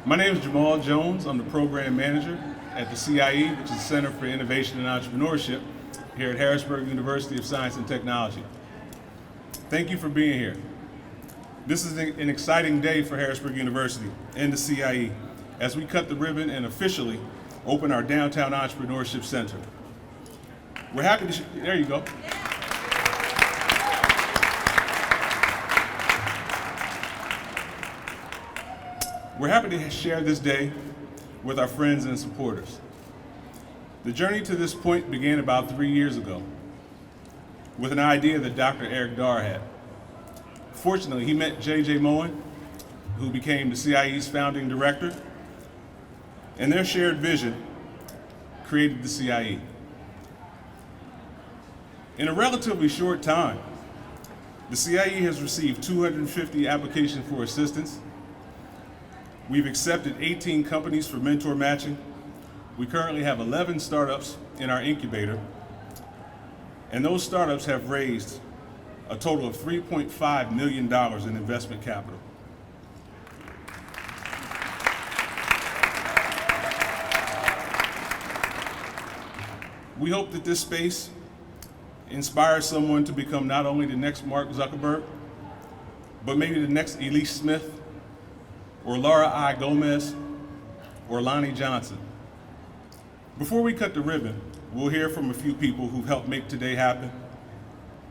My name is Jamal Jones. I'm the program manager at the CIE, which is the Center for Innovation and Entrepreneurship here at Harrisburg University of Science and Technology. Thank you for being here. This is an exciting day for Harrisburg University and the CIE as we cut the ribbon and officially open our Downtown Entrepreneurship Center. We're happy to, there you go. We're happy to share this day with our friends and supporters. The journey to this point began about 3 years ago with an idea that Dr. Eric Darr had. Fortunately, he met J.J. Moen, who became the CIE's founding director, and their shared vision created the CIE. In a relatively short time, the CIE has received 250 applications for assistance. We've accepted 18 companies for mentor matching. We currently have 11 startups in our incubator, and those startups have raised a total of $3.5 million in investment capital. We hope that this space inspires someone to become not only the next Mark Zuckerberg, but maybe the next Elise Smith, or Laura I. Gomez, or Lonnie Johnson. Before we cut the ribbon, we'll hear from a few people who've helped make today happen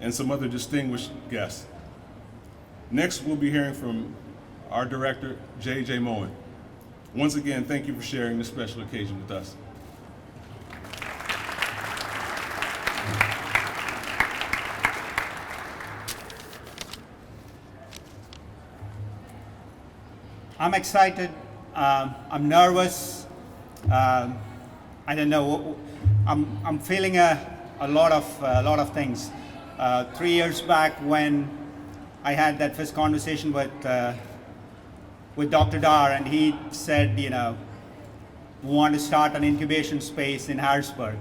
and some other distinguished guests. Next, we'll be hearing from our director, J.J. Moen. Once again, thank you for sharing this special occasion with us. I'm excited. I'm nervous. I don't know. I'm feeling a lot of things. 3 years back, when I had that first conversation with Dr. Darr, and he said, we want to start an incubation space in Harrisburg.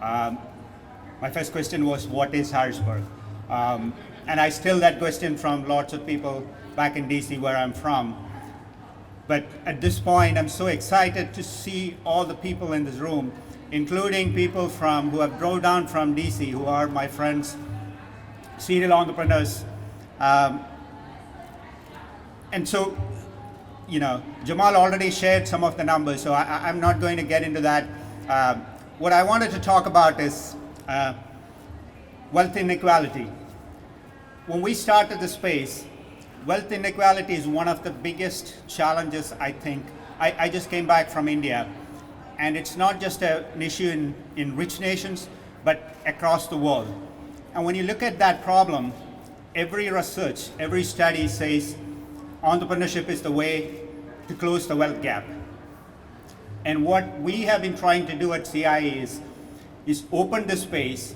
My first question was, what is Harrisburg? And I steal that question from lots of people back in DC, where I'm from. But at this point, I'm so excited to see all the people in this room, including people who have drove down from DC, who are my friends, serial entrepreneurs. And so, Jamal already shared some of the numbers, so I'm not going to get into that. What I wanted to talk about is wealth inequality. When we started the space, wealth inequality is one of the biggest challenges, I think. I just came back from India, and it's not just an issue in rich nations, but across the world. And when you look at that problem, every research, every study says entrepreneurship is the way to close the wealth gap. And what we have been trying to do at CIE is open the space,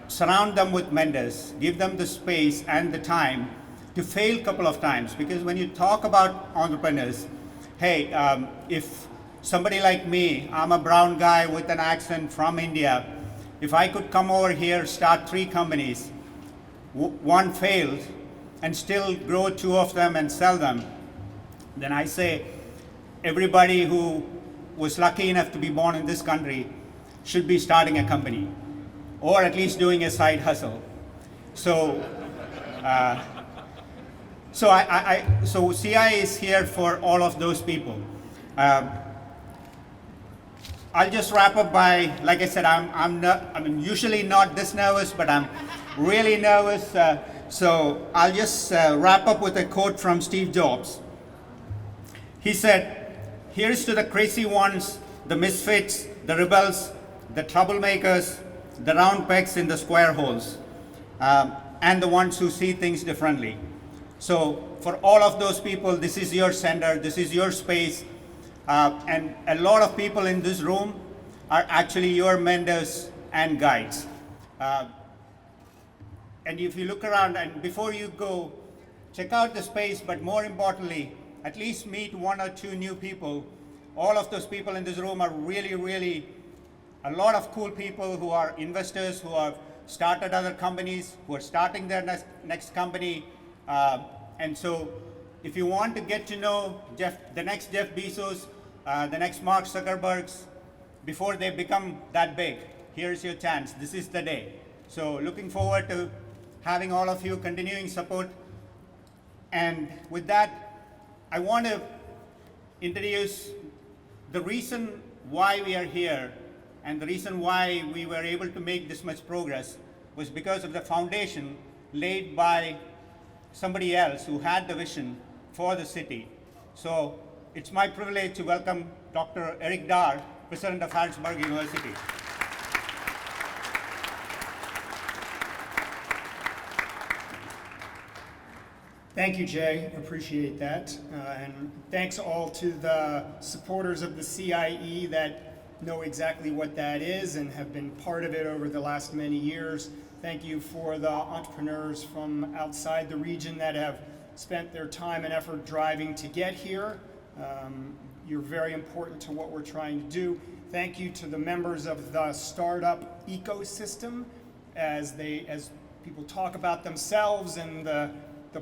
surround them with mentors, give them the space and the time to fail a couple of times. Because when you talk about entrepreneurs, hey, if somebody like me, I'm a brown guy with an accent from India, if I could come over here, start 3 companies, one failed, and still grow 2 of them and sell them, then I say everybody who was lucky enough to be born in this country should be starting a company, or at least doing a side hustle. So, So CIE is here for all of those people. I'll just wrap up by, like I said, I'm usually not this nervous, but I'm really nervous. So I'll just wrap up with a quote from Steve Jobs. He said, "Here's to the crazy ones, the misfits, the rebels, the troublemakers, the round pegs in the square holes, and the ones who see things differently." So for all of those people, this is your center, this is your space, and a lot of people in this room are actually your mentors and guides. And if you look around, and before you go, check out the space, but more importantly, at least meet 1 or 2 new people. All of those people in this room are really a lot of cool people who are investors, who have started other companies, who are starting their next company. And so if you want to get to know the next Jeff Bezos, the next Mark Zuckerbergs, before they become that big, here's your chance. This is the day. So looking forward to having all of you continuing support. And with that, I want to introduce the reason why we are here, and the reason why we were able to make this much progress was because of the foundation laid by somebody else who had the vision for the city. So it's my privilege to welcome Dr. Eric Dar, President of Harrisburg University. Thank you, Jay. Appreciate that. And thanks all to the supporters of the CIE that know exactly what that is and have been part of it over the last many years. Thank you for the entrepreneurs from outside the region that have spent their time and effort driving to get here. You're very important to what we're trying to do. Thank you to the members of the startup ecosystem as people talk about themselves and the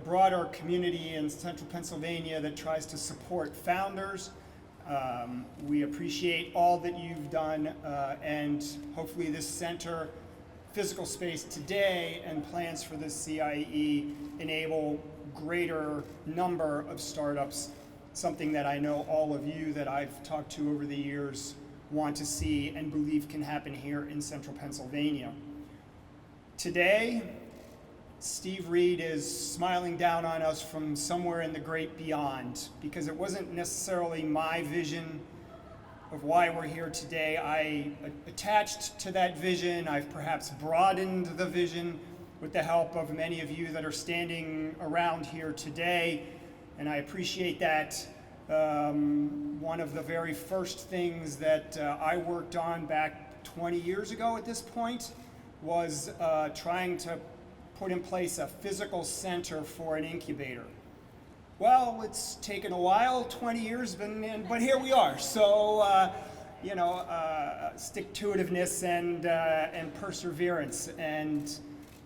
broader community in central Pennsylvania that tries to support founders. We appreciate all that you've done, and hopefully this center, physical space today, and plans for the CIE enable greater number of startups, something that I know all of you that I've talked to over the years want to see and believe can happen here in central Pennsylvania. Today, Steve Reed is smiling down on us from somewhere in the great beyond, because it wasn't necessarily my vision of why we're here today. I attached to that vision. I've perhaps broadened the vision with the help of many of you that are standing around here today, and I appreciate that. One of the very first things that I worked on back 20 years ago at this point was trying to put in place a physical center for an incubator. Well, it's taken a while, 20 years, but here we are. So, stick-to-itiveness and perseverance, and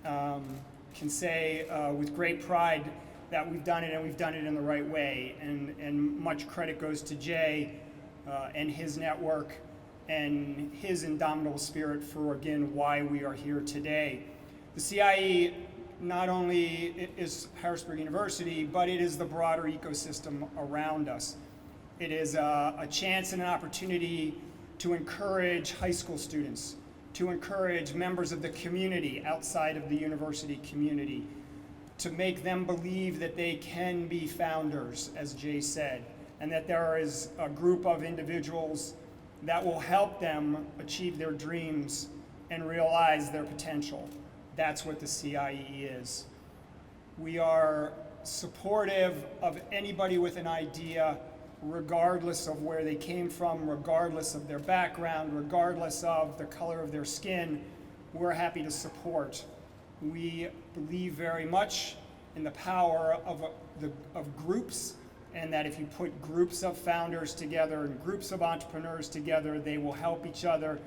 can say with great pride that we've done it, and we've done it in the right way. And much credit goes to Jay and his network and his indomitable spirit for, again, why we are here today. The CIE not only is Harrisburg University, but it is the broader ecosystem around us. It is a chance and an opportunity to encourage high school students, to encourage members of the community outside of the university community, to make them believe that they can be founders, as Jay said, and that there is a group of individuals that will help them achieve their dreams and realize their potential. That's what the CIE is. We are supportive of anybody with an idea, regardless of where they came from, regardless of their background, regardless of the color of their skin. We're happy to support. We believe very much in the power of groups, and that if you put groups of founders together and groups of entrepreneurs together, they will help each other.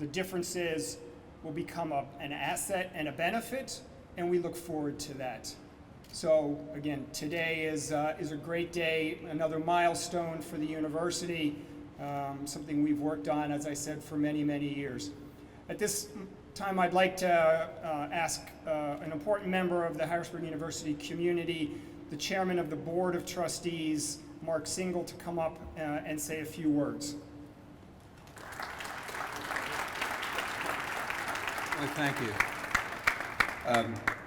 The differences will become an asset and a benefit, and we look forward to that. So again, today is a great day, another milestone for the university, something we've worked on, as I said, for many, many years. At this time, I'd like to ask an important member of the Harrisburg University community, the chairman of the Board of Trustees, Mark Single, to come up and say a few words. Well, thank you.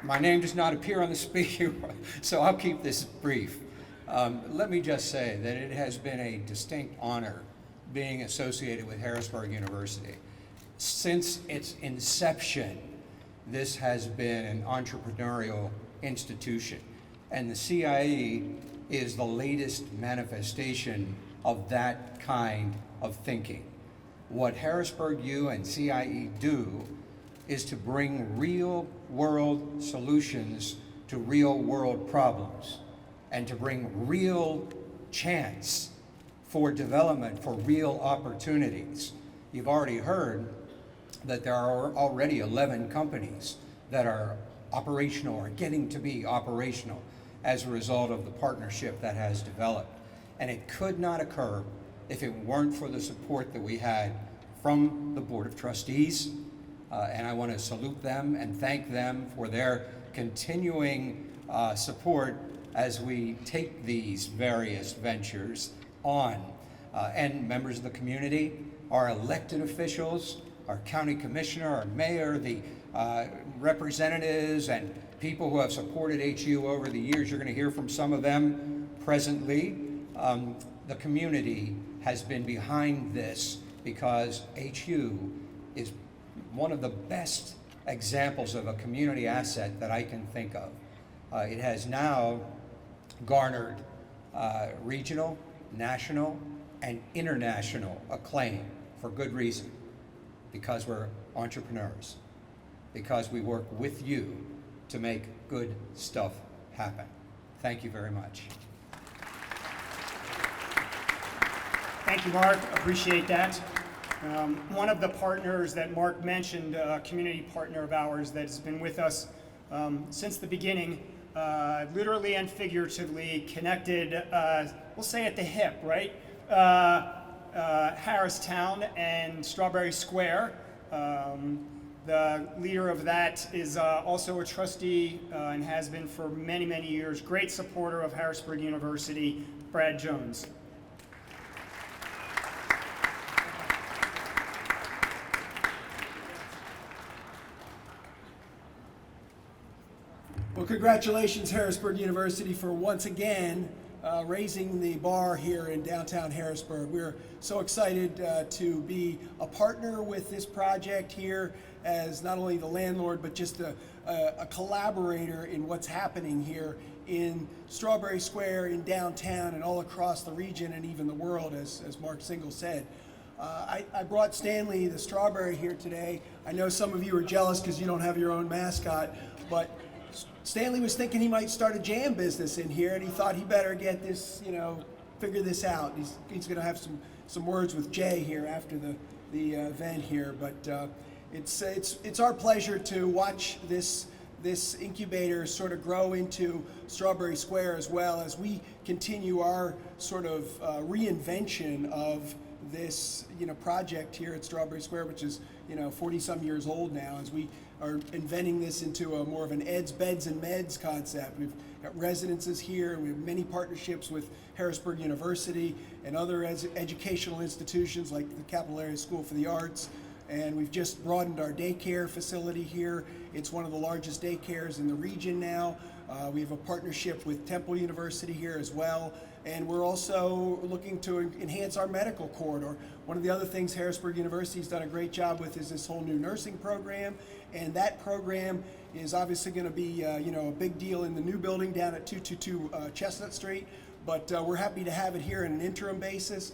My name does not appear on the speaker, so I'll keep this brief. Let me just say that it has been a distinct honor being associated with Harrisburg University. Since its inception, this has been an entrepreneurial institution, and the CIE is the latest manifestation of that kind of thinking. What Harrisburg U and CIE do is to bring real-world solutions to real-world problems, and to bring real chance for development, for real opportunities. You've already heard that there are already 11 companies that are operational or getting to be operational. as a result of the partnership that has developed. And it could not occur if it weren't for the support that we had from the Board of Trustees. And I want to salute them and thank them for their continuing support as we take these various ventures on. And members of the community, our elected officials, our county commissioner, our mayor, the representatives and people who have supported HU over the years. You're going to hear from some of them presently. The community has been behind this because HU is one of the best examples of a community asset that I can think of. It has now garnered regional, national, and international acclaim for good reason, because we're entrepreneurs, because we work with you to make good stuff happen. Thank you very much. Thank you, Mark. Appreciate that. One of the partners that Mark mentioned, a community partner of ours that has been with us since the beginning, literally and figuratively connected, we'll say at the hip, right? Harristown and Strawberry Square. The leader of that is also a trustee and has been for many, many years. Great supporter of Harrisburg University, Brad Jones. Well, congratulations, Harrisburg University, for once again raising the bar here in downtown Harrisburg. We're so excited to be a partner with this project here as not only the landlord, but just a collaborator in what's happening here in Strawberry Square, in downtown, and all across the region and even the world, as Mark Single said. I brought Stanley the strawberry here today. I know some of you are jealous because you don't have your own mascot, but Stanley was thinking he might start a jam business in here, and he thought he better get this, figure this out. He's going to have some words with Jay here after the event here, but it's our pleasure to watch this incubator sort of grow into Strawberry Square, as well as we continue our sort of reinvention of this project here at Strawberry Square, which is 40-some years old now, as we are inventing this into a more of an eds, beds, and meds concept. We've got residences here. We have many partnerships with Harrisburg University and other educational institutions like the Capital Area School for the Arts. And we've just broadened our daycare facility here. It's one of the largest daycares in the region now. We have a partnership with Temple University here as well. And we're also looking to enhance our medical corridor. One of the other things Harrisburg University has done a great job with is this whole new nursing program. And that program is obviously going to be a big deal in the new building down at 222 Chestnut Street. But we're happy to have it here on an interim basis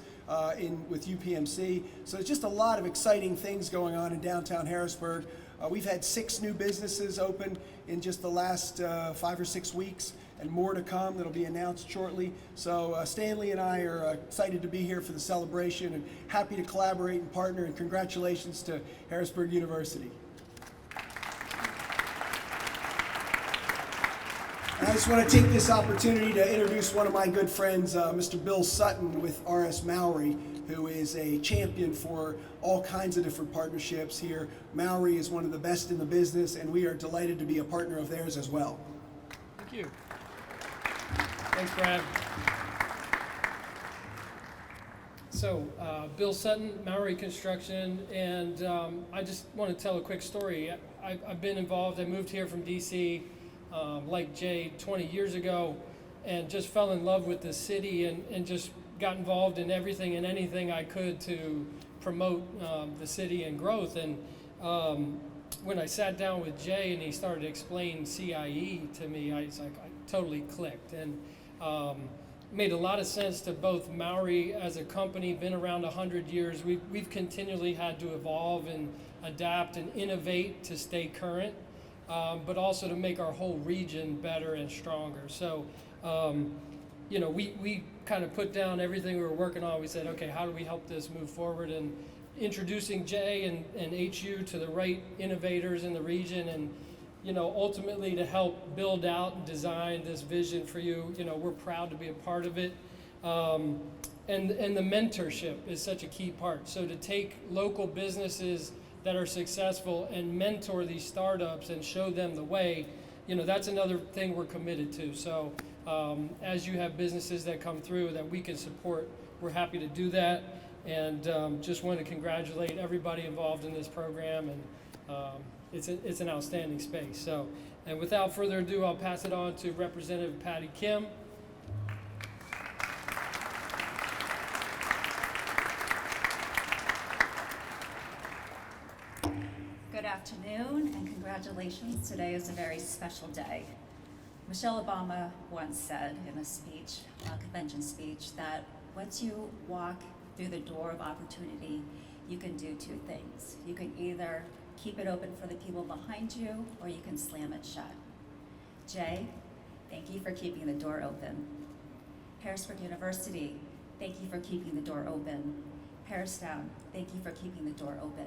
with UPMC. So there's just a lot of exciting things going on in downtown Harrisburg. We've had 6 new businesses open in just the last 5 or 6 weeks, and more to come that'll be announced shortly. So Stanley and I are excited to be here for the celebration and happy to collaborate and partner, and congratulations to Harrisburg University. And I just want to take this opportunity to introduce one of my good friends, Mr. Bill Sutton with R.S. Mowry, who is a champion for all kinds of different partnerships here. Mowry is one of the best in the business, and we are delighted to be a partner of theirs as well. Thank you. Thanks, Brad. So, Bill Sutton, Mowry Construction, and I just want to tell a quick story. I've been involved. I moved here from D.C. Like Jay 20 years ago, and just fell in love with the city and just got involved in everything and anything I could to promote the city and growth. And when I sat down with Jay and he started to explain CIE to me, I totally clicked, and made a lot of sense to both. Mowry as a company, been around 100 years. We've continually had to evolve and adapt and innovate to stay current, but also to make our whole region better and stronger. So, we kind of put down everything we were working on. We said, okay, how do we help this move forward? And introducing Jay and HU to the right innovators in the region, and ultimately to help build out and design this vision for you. We're proud to be a part of it. And the mentorship is such a key part. So to take local businesses that are successful and mentor these startups and show them the way, that's another thing we're committed to. So as you have businesses that come through that we can support, we're happy to do that. And just want to congratulate everybody involved in this program. And it's an outstanding space. So, and without further ado, I'll pass it on to Representative Patty Kim. Good afternoon and congratulations. Today is a very special day. Michelle Obama once said in a speech, a convention speech, that once you walk through the door of opportunity, you can do two things. You can either keep it open for the people behind you, or you can slam it shut. Jay, thank you for keeping the door open. Harrisburg University, thank you for keeping the door open. Harristown, thank you for keeping the door open.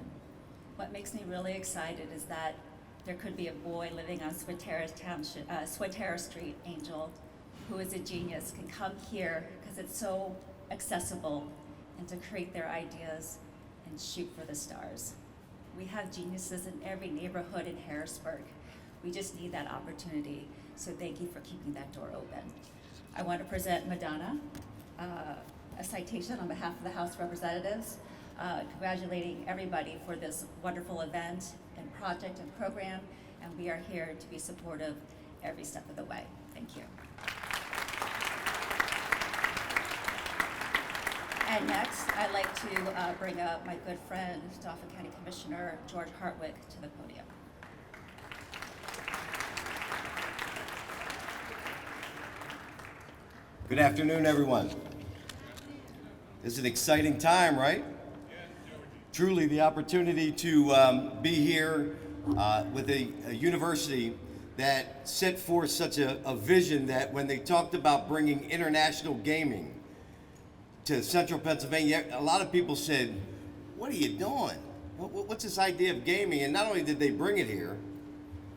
What makes me really excited is that there could be a boy living on Swatara Street, Angel, who is a genius, can come here because it's so accessible, and to create their ideas and shoot for the stars. We have geniuses in every neighborhood in Harrisburg. We just need that opportunity, so thank you for keeping that door open. I want to present Madonna a citation on behalf of the House of Representatives, congratulating everybody for this wonderful event and project and program, and we are here to be supportive every step of the way. Thank you. And next, I'd like to bring up my good friend, Dauphin County Commissioner George Hartwick, to the podium. Good afternoon, everyone. It's an exciting time, right? Truly, the opportunity to be here with a university that set forth such a vision that when they talked about bringing international gaming to central Pennsylvania, a lot of people said, what are you doing? What's this idea of gaming? And not only did they bring it here,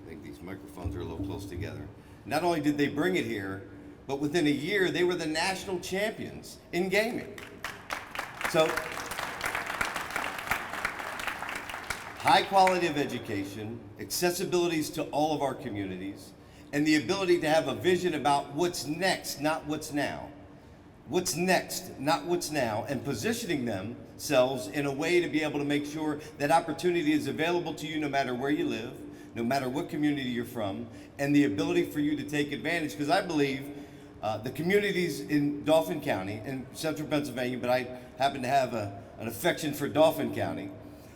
I think these microphones are a little close together. Not only did they bring it here, but within a year, they were the national champions in gaming. So, high quality of education, accessibilities to all of our communities, and the ability to have a vision about what's next, not what's now. What's next, not what's now, and positioning themselves in a way to be able to make sure that opportunity is available to you no matter where you live, no matter what community you're from, and the ability for you to take advantage. Because I believe the communities in Dauphin County, in central Pennsylvania, but I happen to have an affection for Dauphin County,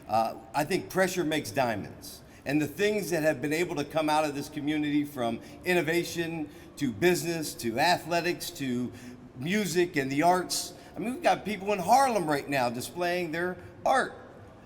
I think pressure makes diamonds. And the things that have been able to come out of this community, from innovation to business to athletics to music and the arts. I mean, we've got people in Harlem right now displaying their art.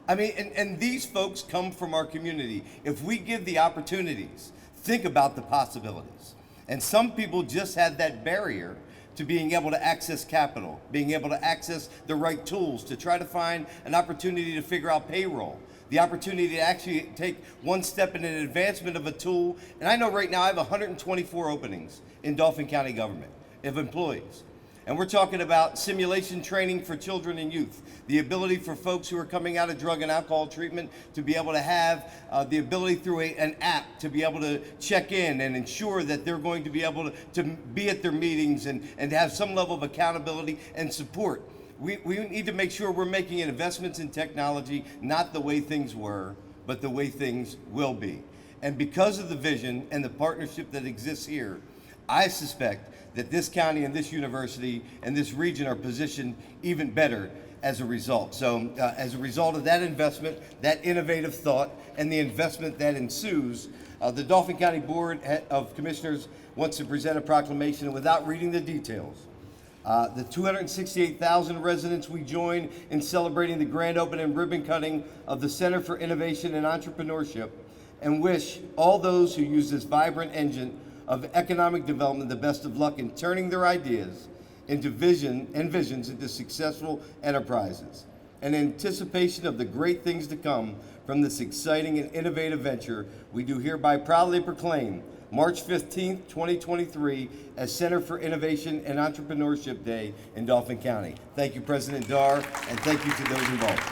I mean, and these folks come from our community. If we give the opportunities, think about the possibilities. And some people just have that barrier to being able to access capital, being able to access the right tools to try to find an opportunity to figure out payroll, the opportunity to actually take one step in an advancement of a tool. And I know right now I have 124 openings in Dauphin County government of employees. And we're talking about simulation training for children and youth, the ability for folks who are coming out of drug and alcohol treatment to be able to have the ability through an app to be able to check in and ensure that they're going to be able to be at their meetings and to have some level of accountability and support. We need to make sure we're making investments in technology, not the way things were, but the way things will be. And because of the vision and the partnership that exists here, I suspect that this county and this university and this region are positioned even better as a result. So as a result of that investment, that innovative thought, and the investment that ensues, the Dauphin County Board of Commissioners wants to present a proclamation, and without reading the details, the 268,000 residents we join in celebrating the grand opening and ribbon cutting of the Center for Innovation and Entrepreneurship, and wish all those who use this vibrant engine of economic development the best of luck in turning their ideas into visions into successful enterprises. and in anticipation of the great things to come from this exciting and innovative venture, we do hereby proudly proclaim March 15th, 2023 as Center for Innovation and Entrepreneurship Day in Dauphin County. Thank you, President Dar, and thank you to those involved.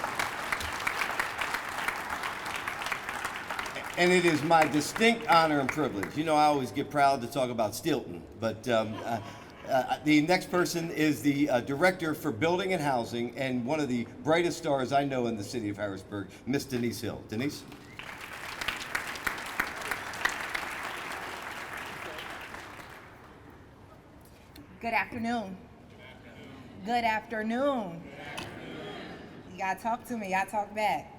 And it is my distinct honor and privilege. You know, I always get proud to talk about Stilton, but the next person is the Director for Building and Housing and one of the brightest stars I know in the city of Harrisburg, Miss Denise Hill. Denise? Good afternoon. Good afternoon. You gotta talk to me, y'all talk back.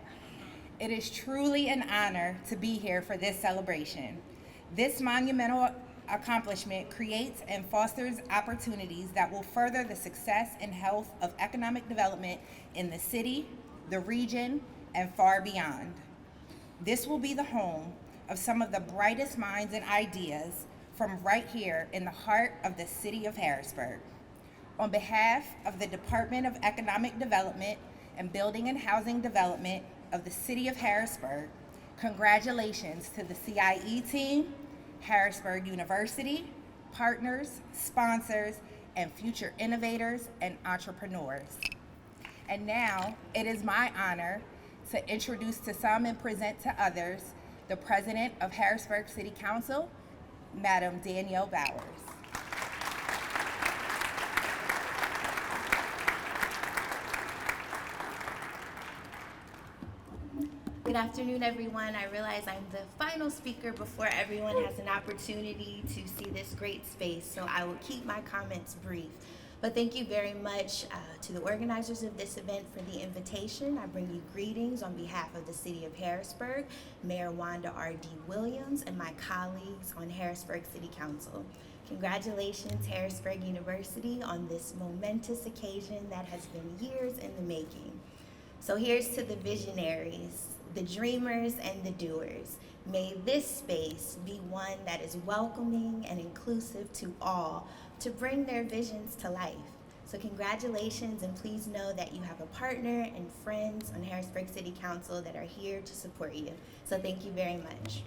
It is truly an honor to be here for this celebration. This monumental accomplishment creates and fosters opportunities that will further the success and health of economic development in the city, the region, and far beyond. This will be the home of some of the brightest minds and ideas from right here in the heart of the city of Harrisburg. On behalf of the Department of Economic Development and Building and Housing Development of the city of Harrisburg, congratulations to the CIE team, Harrisburg University, partners, sponsors, and future innovators and entrepreneurs. And now it is my honor to introduce to some and present to others the President of Harrisburg City Council, Madam Danielle Bowers. Good afternoon, everyone. I realize I'm the final speaker before everyone has an opportunity to see this great space, so I will keep my comments brief. But thank you very much to the organizers of this event for the invitation. I bring you greetings on behalf of the City of Harrisburg, Mayor Wanda R.D. Williams, and my colleagues on Harrisburg City Council. Congratulations, Harrisburg University, on this momentous occasion that has been years in the making. So here's to the visionaries, the dreamers, and the doers. May this space be one that is welcoming and inclusive to all to bring their visions to life. So congratulations, and please know that you have a partner and friends on Harrisburg City Council that are here to support you. So thank you very much.